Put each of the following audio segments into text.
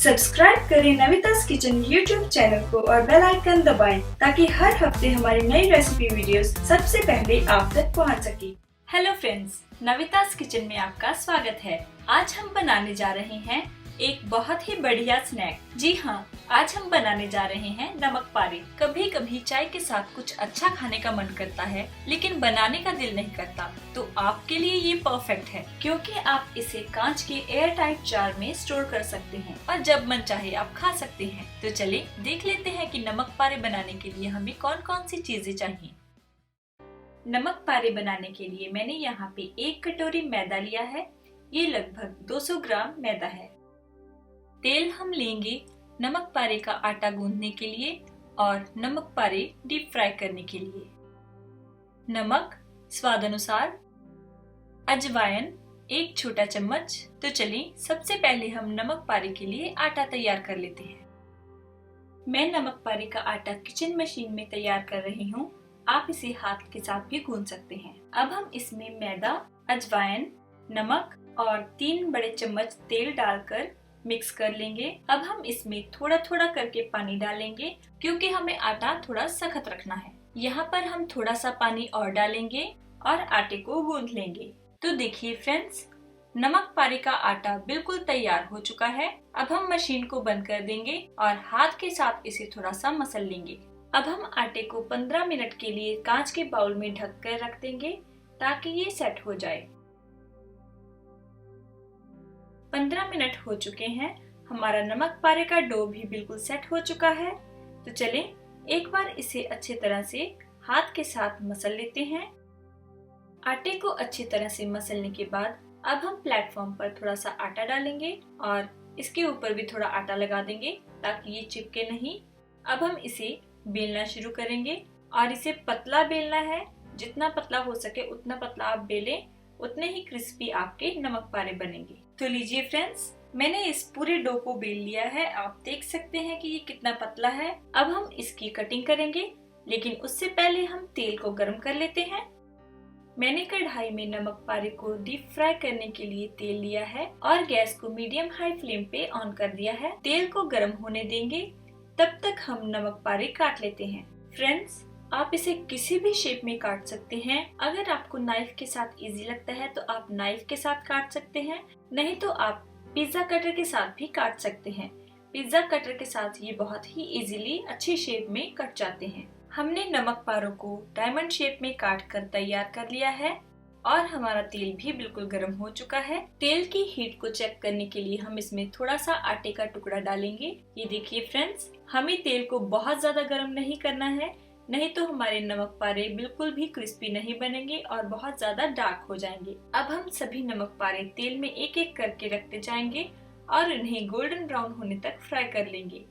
Subscribe करें नविता's kitchen YouTube channel को और बेल आइकन दबाएं ताकि हर हफ्ते हमारी नई रेसिपी वीडियोस सबसे पहले आप तक पहुंच सके। हेलो फ्रेंड्स, नविता's किचन में आपका स्वागत है। आज हम बनाने जा रहे हैं एक बहुत ही बढ़िया स्नैक। जी हाँ, आज हम बनाने जा रहे हैं नमक पारे। कभी कभी चाय के साथ कुछ अच्छा खाने का मन करता है लेकिन बनाने का दिल नहीं करता, तो आपके लिए ये परफेक्ट है क्योंकि आप इसे कांच के एयर टाइट जार में स्टोर कर सकते हैं और जब मन चाहे आप खा सकते हैं। तो चलिए देख लेते हैं कि नमक पारे बनाने के लिए हमें कौन कौन सी चीजें चाहिए। नमक पारे बनाने के लिए मैंने यहाँ पे 1 कटोरी मैदा लिया है। ये लगभग 200 ग्राम मैदा है। तेल हम लेंगे नमक पारे का आटा गूंदने के लिए और नमक पारे डीप फ्राई करने के लिए। नमक स्वाद अनुसार, अजवाइन 1 छोटा चम्मच। तो चलिए सबसे पहले हम नमक पारे के लिए आटा तैयार कर लेते हैं। मैं नमक पारे का आटा किचन मशीन में तैयार कर रही हूँ। आप इसे हाथ के साथ भी गूंद सकते हैं। अब हम इसमें मैदा, अजवाइन, नमक और 3 बड़े चम्मच तेल डालकर मिक्स कर लेंगे। अब हम इसमें थोड़ा थोड़ा करके पानी डालेंगे क्योंकि हमें आटा थोड़ा सख्त रखना है। यहाँ पर हम थोड़ा सा पानी और डालेंगे और आटे को गूंद लेंगे। तो देखिए फ्रेंड्स, नमक पारे का आटा बिल्कुल तैयार हो चुका है। अब हम मशीन को बंद कर देंगे और हाथ के साथ इसे थोड़ा सा मसल लेंगे। अब हम आटे को 15 मिनट के लिए कांच के बाउल में ढक कर रख देंगे ताकि ये सेट हो जाए। 15 मिनट हो चुके हैं। हमारा नमक पारे का डो भी बिल्कुल सेट हो चुका है। तो चलें एक बार इसे अच्छे तरह से हाथ के साथ मसल लेते हैं। आटे को अच्छी तरह से मसलने के बाद अब हम प्लेटफॉर्म पर थोड़ा सा आटा डालेंगे और इसके ऊपर भी थोड़ा आटा लगा देंगे ताकि ये चिपके नहीं। अब हम इसे बेलना शुरू करेंगे और इसे पतला बेलना है। जितना पतला हो सके उतना पतला आप बेलें, उतने ही क्रिस्पी आपके नमक पारे बनेंगे। तो लीजिए फ्रेंड्स, मैंने इस पूरे डो को बेल लिया है। आप देख सकते हैं कि ये कितना पतला है। अब हम इसकी कटिंग करेंगे, लेकिन उससे पहले हम तेल को गर्म कर लेते हैं। मैंने कढ़ाई में नमक पारे को डीप फ्राई करने के लिए तेल लिया है और गैस को मीडियम हाई फ्लेम पे ऑन कर दिया है। तेल को गर्म होने देंगे, तब तक हम नमक पारे काट लेते हैं। फ्रेंड्स, आप इसे किसी भी शेप में काट सकते हैं। अगर आपको नाइफ के साथ इजी लगता है तो आप नाइफ के साथ काट सकते हैं, नहीं तो आप पिज्जा कटर के साथ भी काट सकते हैं। पिज्जा कटर के साथ ये बहुत ही इजीली अच्छी शेप में कट जाते हैं। हमने नमक पारों को डायमंड शेप में काट कर तैयार कर लिया है और हमारा तेल भी बिल्कुल गर्म हो चुका है। तेल की हीट को चेक करने के लिए हम इसमें थोड़ा सा आटे का टुकड़ा डालेंगे। ये देखिए फ्रेंड्स, हमें तेल को बहुत ज्यादा गर्म नहीं करना है, नहीं तो हमारे नमक पारे बिल्कुल भी क्रिस्पी नहीं बनेंगे और बहुत ज्यादा डार्क हो जाएंगे। अब हम सभी नमक पारे तेल में एक एक करके रखते जाएंगे और इन्हें गोल्डन ब्राउन होने तक फ्राई कर लेंगे।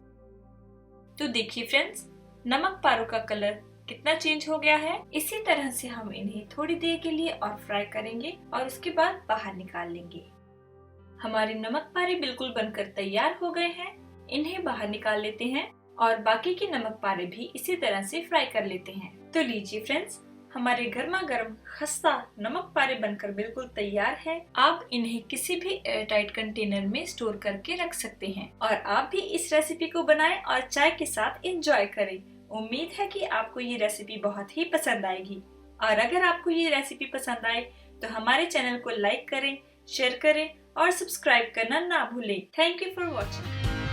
तो देखिए फ्रेंड्स, नमक पारों का कलर कितना चेंज हो गया है। इसी तरह से हम इन्हें थोड़ी देर के लिए और फ्राई करेंगे और उसके बाद बाहर निकाल लेंगे। हमारे नमक पारे बिल्कुल बनकर तैयार हो गए हैं। इन्हें बाहर निकाल लेते हैं और बाकी के नमक पारे भी इसी तरह से फ्राई कर लेते हैं। तो लीजिए फ्रेंड्स, हमारे गर्मा गर्म खस्ता नमक पारे बनकर बिल्कुल तैयार है। आप इन्हें किसी भी एयरटाइट कंटेनर में स्टोर करके रख सकते हैं और आप भी इस रेसिपी को बनाएं और चाय के साथ एंजॉय करें। उम्मीद है कि आपको ये रेसिपी बहुत ही पसंद आएगी और अगर आपको ये रेसिपी पसंद आए तो हमारे चैनल को लाइक करें, शेयर करें और सब्सक्राइब करना ना भूलें। Thank you for watching.